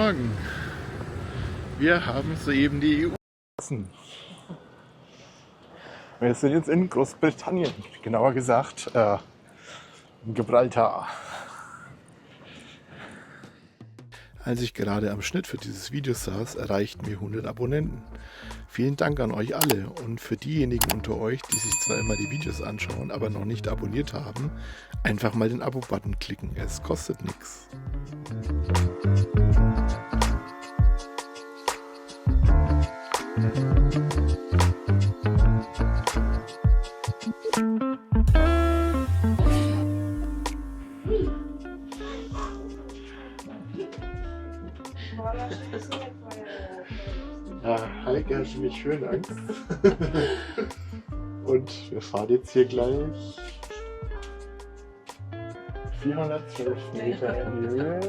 Morgen. Wir haben soeben die EU verlassen. Wir sind jetzt in Großbritannien, genauer gesagt in Gibraltar. Als ich gerade am Schnitt für dieses Video saß, erreichten wir 100 Abonnenten. Vielen Dank an euch alle und für diejenigen unter euch, die sich zwar immer die Videos anschauen, aber noch nicht abonniert haben, einfach mal den Abo-Button klicken. Es kostet nichts. Ja, Heike hat mich schön Angst. Und wir fahren jetzt hier gleich 412 Meter in die Höhe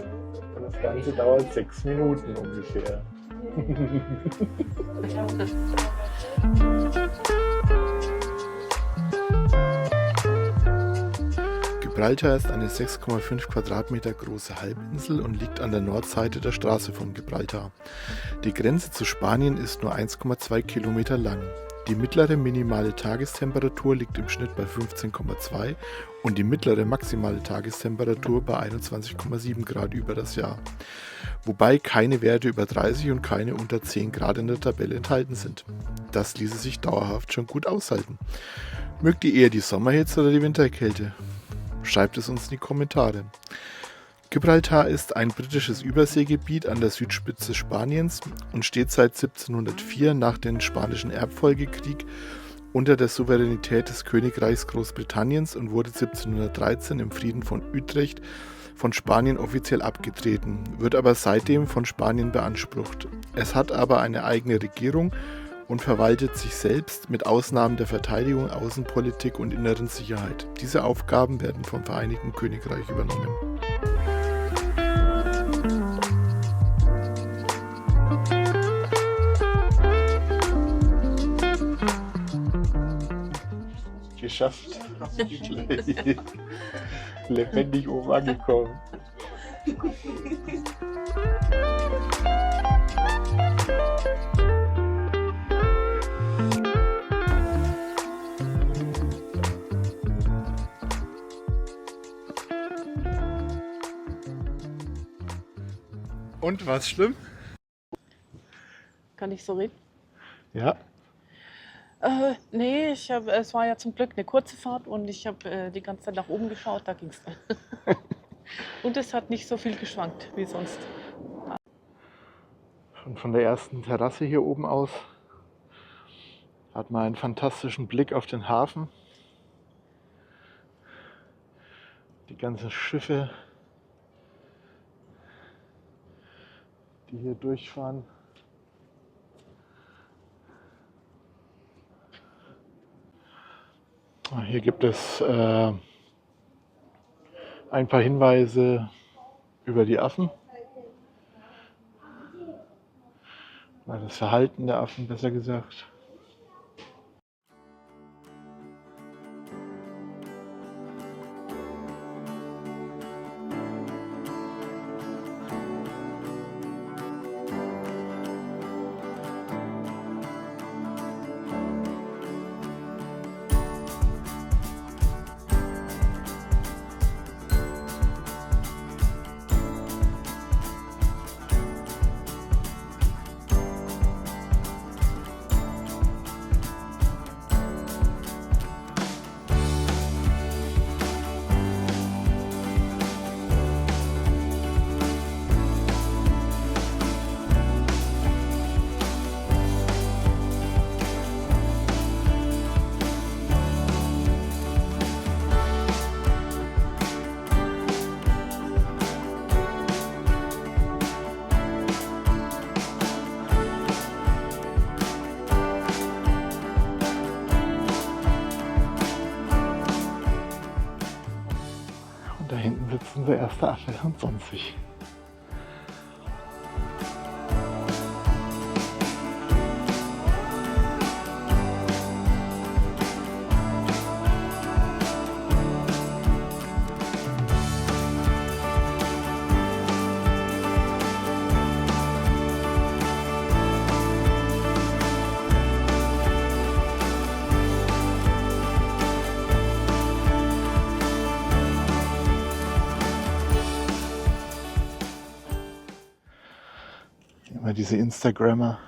und das Ganze dauert 6 Minuten ungefähr. Gibraltar ist eine 6,5 Quadratmeter große Halbinsel und liegt an der Nordseite der Straße von Gibraltar. Die Grenze zu Spanien ist nur 1,2 Kilometer lang. Die mittlere minimale Tagestemperatur liegt im Schnitt bei 15,2 und die mittlere maximale Tagestemperatur bei 21,7 Grad über das Jahr. Wobei keine Werte über 30 und keine unter 10 Grad in der Tabelle enthalten sind. Das ließe sich dauerhaft schon gut aushalten. Mögt ihr eher die Sommerhitze oder die Winterkälte? Schreibt es uns in die Kommentare. Gibraltar ist ein britisches Überseegebiet an der Südspitze Spaniens und steht seit 1704 nach dem Spanischen Erbfolgekrieg unter der Souveränität des Königreichs Großbritanniens und wurde 1713 im Frieden von Utrecht von Spanien offiziell abgetreten, wird aber seitdem von Spanien beansprucht. Es hat aber eine eigene Regierung und verwaltet sich selbst mit Ausnahmen der Verteidigung, Außenpolitik und inneren Sicherheit. Diese Aufgaben werden vom Vereinigten Königreich übernommen. Geschafft. Lebendig oben angekommen. Und war's schlimm? Kann ich so reden? Ja. Nee, es war ja zum Glück eine kurze Fahrt und ich habe die ganze Zeit nach oben geschaut, da ging's dann. Und es hat nicht so viel geschwankt wie sonst. Und von der ersten Terrasse hier oben aus hat man einen fantastischen Blick auf den Hafen. Die ganzen Schiffe, die hier durchfahren. Hier gibt es ein paar Hinweise über die Affen. Das Verhalten der Affen, besser gesagt. Da hinten sitzt unser erster Affe und sonst sich. Immer diese Instagrammer.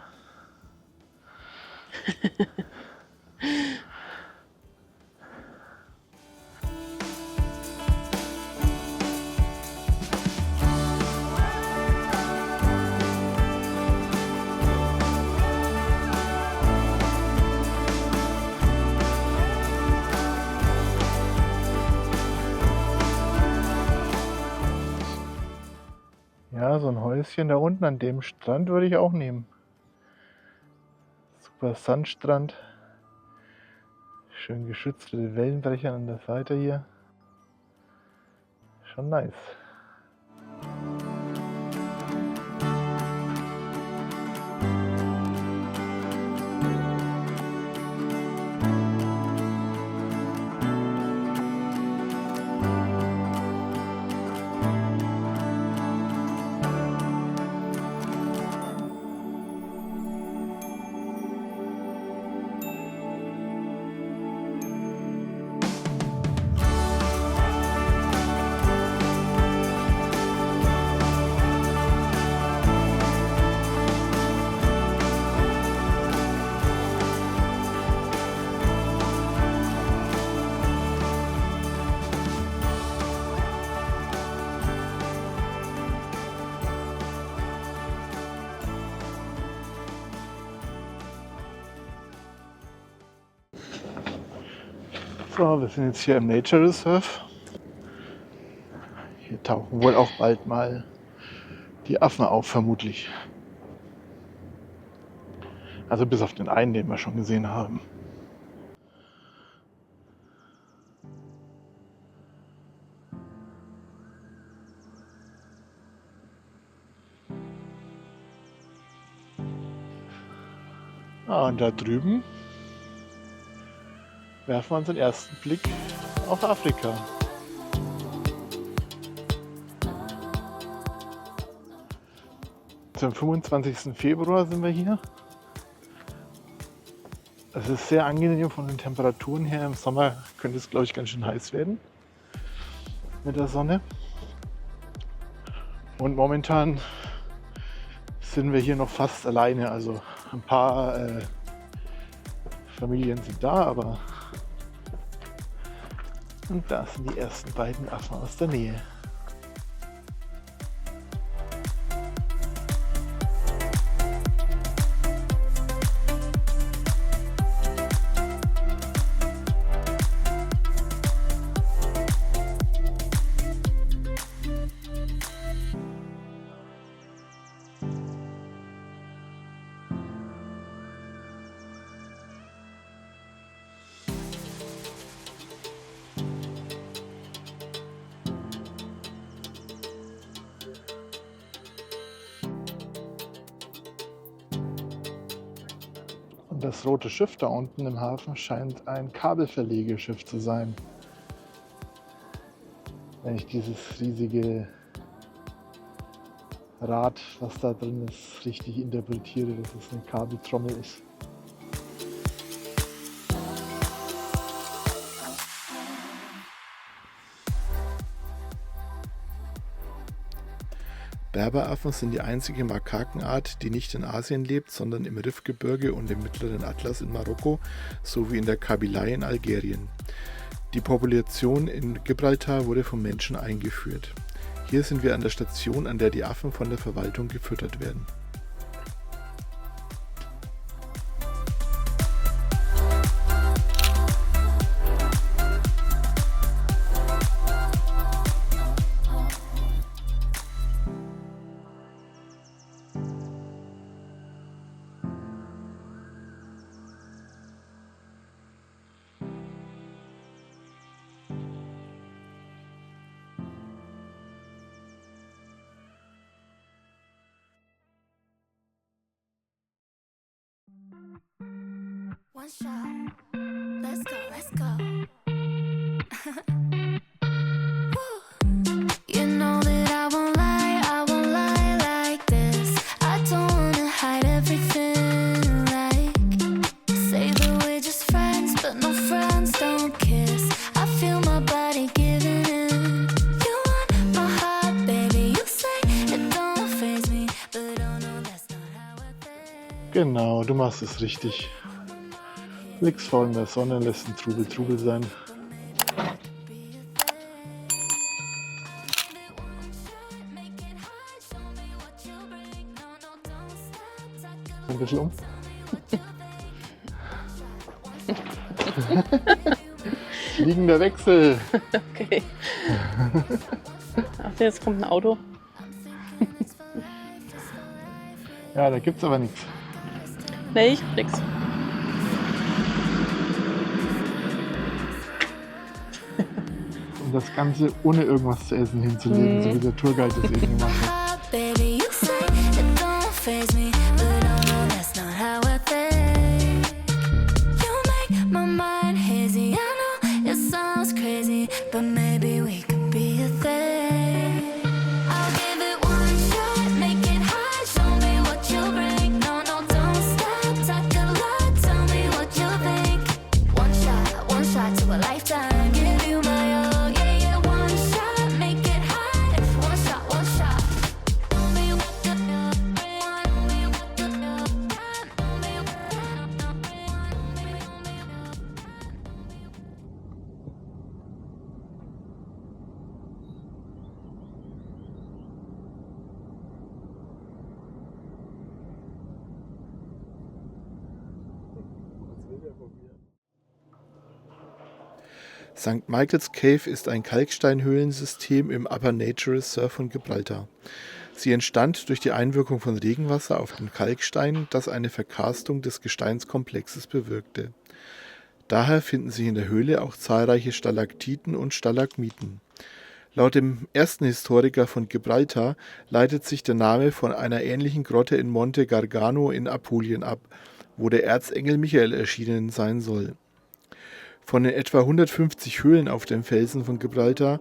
Ja, so ein Häuschen da unten an dem Strand würde ich auch nehmen. Super Sandstrand. Schön geschützt mit den Wellenbrechern an der Seite hier. Schon nice. So, wir sind jetzt hier im Nature Reserve. Hier tauchen wohl auch bald mal die Affen auf, vermutlich. Also bis auf den einen, den wir schon gesehen haben. Und da drüben werfen wir unseren ersten Blick auf Afrika. Zum 25. Februar sind wir hier. Es ist sehr angenehm von den Temperaturen her. Im Sommer könnte es, glaube ich, ganz schön heiß werden mit der Sonne. Und momentan sind wir hier noch fast alleine. Also ein paar Familien sind da, aber und da sind die ersten beiden Affen aus der Nähe. Und das rote Schiff da unten im Hafen scheint ein Kabelverlegeschiff zu sein. Wenn ich dieses riesige Rad, was da drin ist, richtig interpretiere, dass es eine Kabeltrommel ist. Berberaffen sind die einzige Makakenart, die nicht in Asien lebt, sondern im Rifgebirge und im mittleren Atlas in Marokko sowie in der Kabylei in Algerien. Die Population in Gibraltar wurde vom Menschen eingeführt. Hier sind wir an der Station, an der die Affen von der Verwaltung gefüttert werden. One shot. Let's go, let's go. Woo. You know that I won't lie like this. I don't wanna hide everything. Like, say that we're just friends, but no friends don't kiss. I feel my body giving in. You want my heart, baby. You say it don't faze me, but oh no, that's not how. Genau, du machst es richtig. Liegst faul in der Sonne, lässt ein Trubel sein. Ein bisschen um. Liegender Wechsel. Okay. Ach, jetzt kommt ein Auto. Ja, da gibt's aber nichts. Nee, ich hab nix. Um das Ganze ohne irgendwas zu essen hinzulegen, so wie der Tourguide es eben gemacht hat. Baby, you say it don't faze me, but oh no, that's not how I think. You make my mind hazy. I know it sounds crazy, but maybe we could be a thing. I'll give it one shot, make it hot, show me what you bring. No, no, don't stop, talk a lot, tell me what you think. One shot to a lifetime. Give you my all, yeah, yeah. One shot, make it hot. One shot, one shot. St. Michael's Cave ist ein Kalksteinhöhlensystem im Upper Nature Reserve von Gibraltar. Sie entstand durch die Einwirkung von Regenwasser auf den Kalkstein, das eine Verkarstung des Gesteinskomplexes bewirkte. Daher finden sich in der Höhle auch zahlreiche Stalaktiten und Stalagmiten. Laut dem ersten Historiker von Gibraltar leitet sich der Name von einer ähnlichen Grotte in Monte Gargano in Apulien ab, wo der Erzengel Michael erschienen sein soll. Von den etwa 150 Höhlen auf dem Felsen von Gibraltar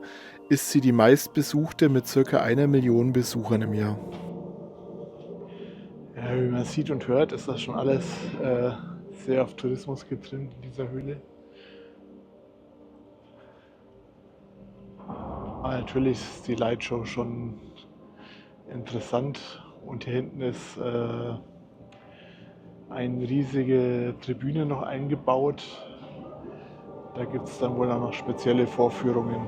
ist sie die meistbesuchte mit ca. 1 Million Besuchern im Jahr. Ja, wie man sieht und hört, ist das schon alles sehr auf Tourismus getrimmt in dieser Höhle. Aber natürlich ist die Lightshow schon interessant und hier hinten ist eine riesige Tribüne noch eingebaut. Da gibt es dann wohl auch noch spezielle Vorführungen.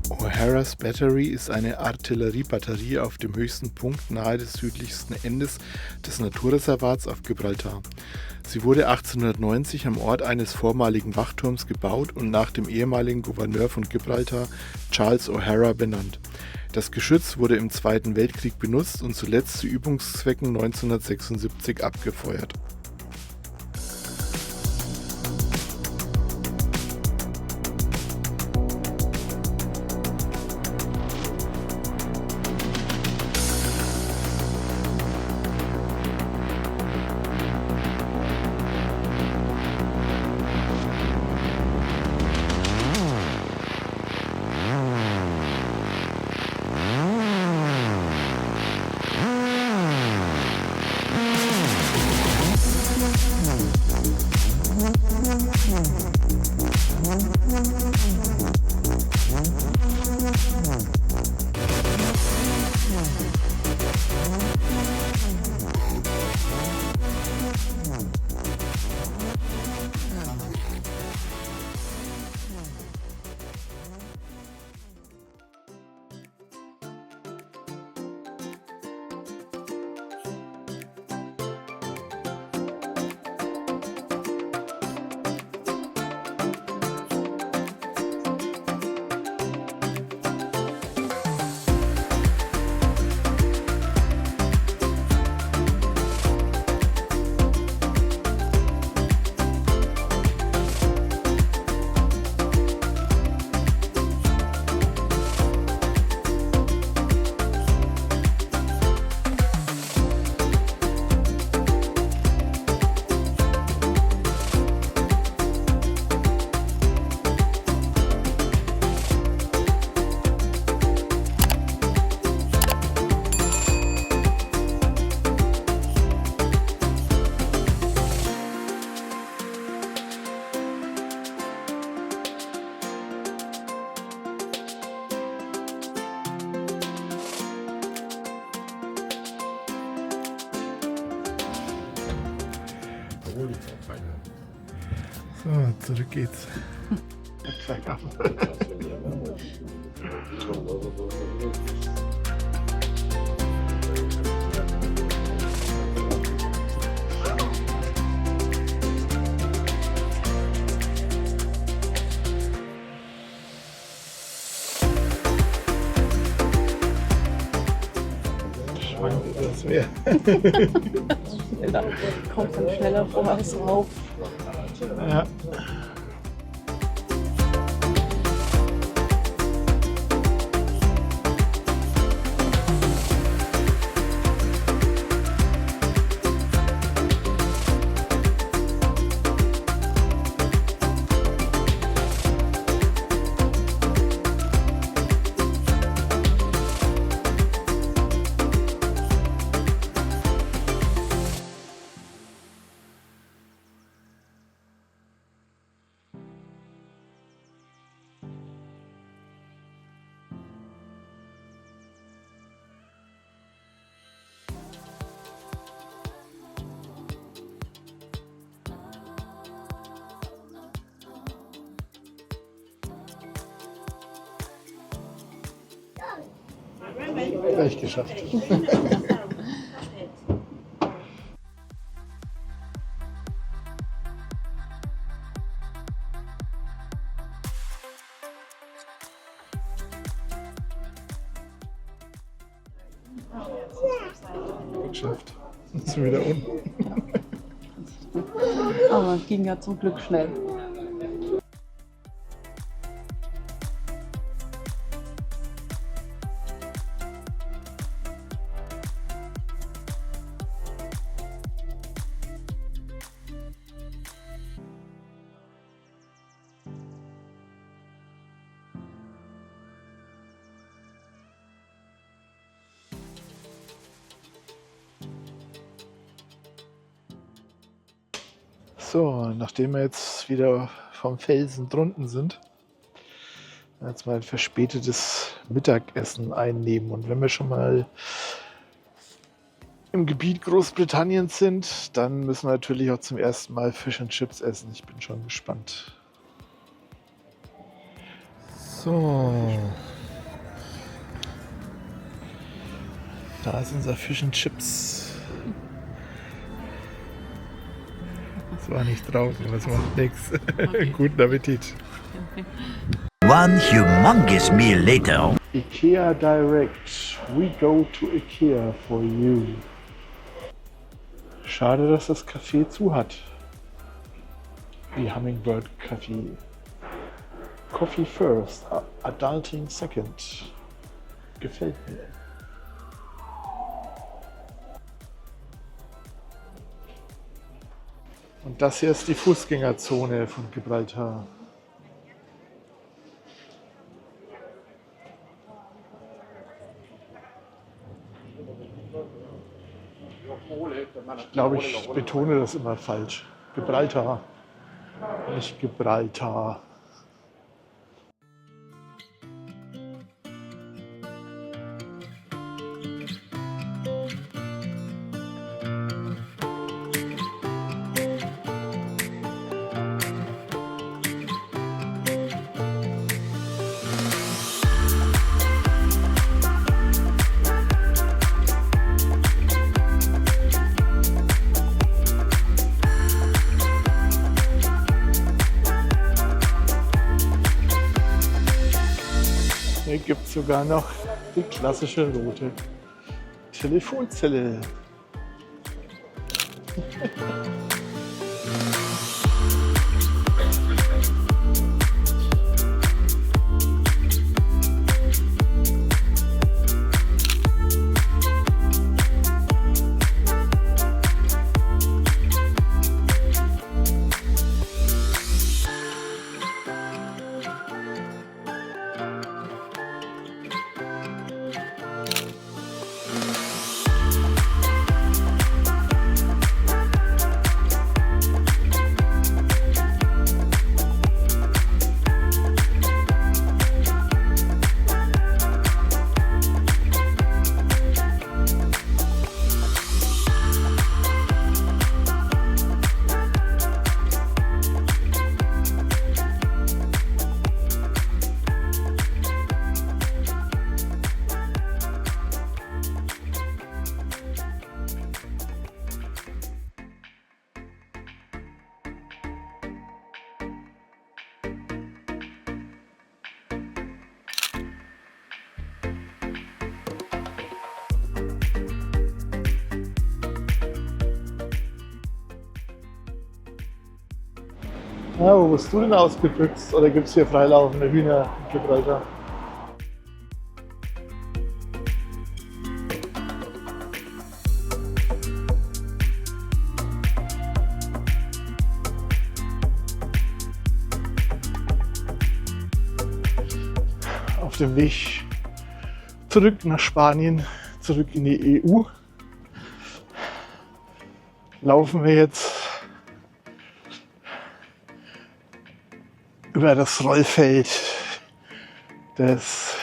O'Hara's Battery ist eine Artilleriebatterie auf dem höchsten Punkt nahe des südlichsten Endes des Naturreservats auf Gibraltar. Sie wurde 1890 am Ort eines vormaligen Wachturms gebaut und nach dem ehemaligen Gouverneur von Gibraltar, Charles O'Hara, benannt. Das Geschütz wurde im Zweiten Weltkrieg benutzt und zuletzt zu Übungszwecken 1976 abgefeuert. So, zurück geht's. Bergab. Schwankt das Meer. Da kommt dann schneller vor als rauf. Ja. Gleich geschafft. Geschafft. Jetzt sind wir wieder unten. Aber ging ja zum Glück schnell. So, nachdem wir jetzt wieder vom Felsen drunten sind, jetzt mal ein verspätetes Mittagessen einnehmen. Und wenn wir schon mal im Gebiet Großbritanniens sind, dann müssen wir natürlich auch zum ersten Mal Fish and Chips essen. Ich bin schon gespannt. So. Da ist unser Fish and Chips. Das war nicht draußen, das macht nichts. Okay. Guten Appetit. One humongous meal later. IKEA Direct. We go to IKEA for you. Schade, dass das Café zu hat. Die Hummingbird Café. Coffee first, adulting second. Gefällt mir. Und das hier ist die Fußgängerzone von Gibraltar. Ich glaube, ich betone das immer falsch. Gibraltar, nicht Gibraltar. Hier gibt es sogar noch die klassische rote Telefonzelle. Ja, wo bist du denn ausgebüxt? Oder gibt es hier freilaufende Hühner in Gibraltar? Auf dem Weg zurück nach Spanien, zurück in die EU, laufen wir jetzt über das Rollfeld des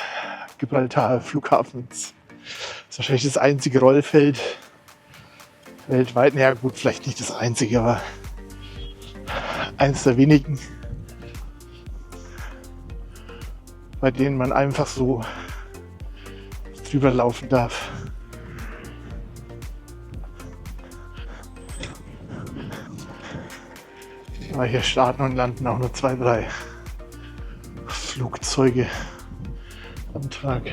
Gibraltar Flughafens. Das ist wahrscheinlich das einzige Rollfeld weltweit. Naja gut, vielleicht nicht das einzige, aber eins der wenigen, bei denen man einfach so drüber laufen darf. Aber hier starten und landen auch nur 2, 3 Flugzeuge am Tag.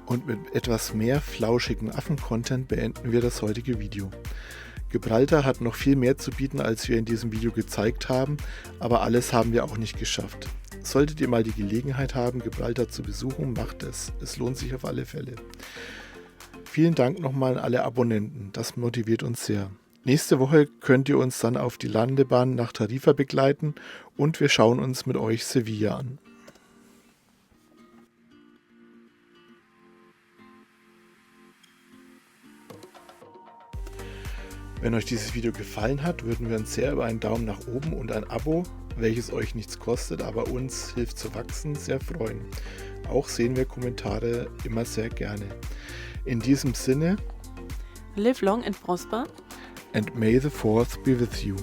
Und mit etwas mehr flauschigen Affen-Content beenden wir das heutige Video. Gibraltar hat noch viel mehr zu bieten, als wir in diesem Video gezeigt haben, aber alles haben wir auch nicht geschafft. Solltet ihr mal die Gelegenheit haben, Gibraltar zu besuchen, macht es. Es lohnt sich auf alle Fälle. Vielen Dank nochmal an alle Abonnenten, das motiviert uns sehr. Nächste Woche könnt ihr uns dann auf die Landebahn nach Tarifa begleiten und wir schauen uns mit euch Sevilla an. Wenn euch dieses Video gefallen hat, würden wir uns sehr über einen Daumen nach oben und ein Abo, welches euch nichts kostet, aber uns hilft zu wachsen, sehr freuen. Auch sehen wir Kommentare immer sehr gerne. In diesem Sinne, Live long and prosper. and may the 4th be with you.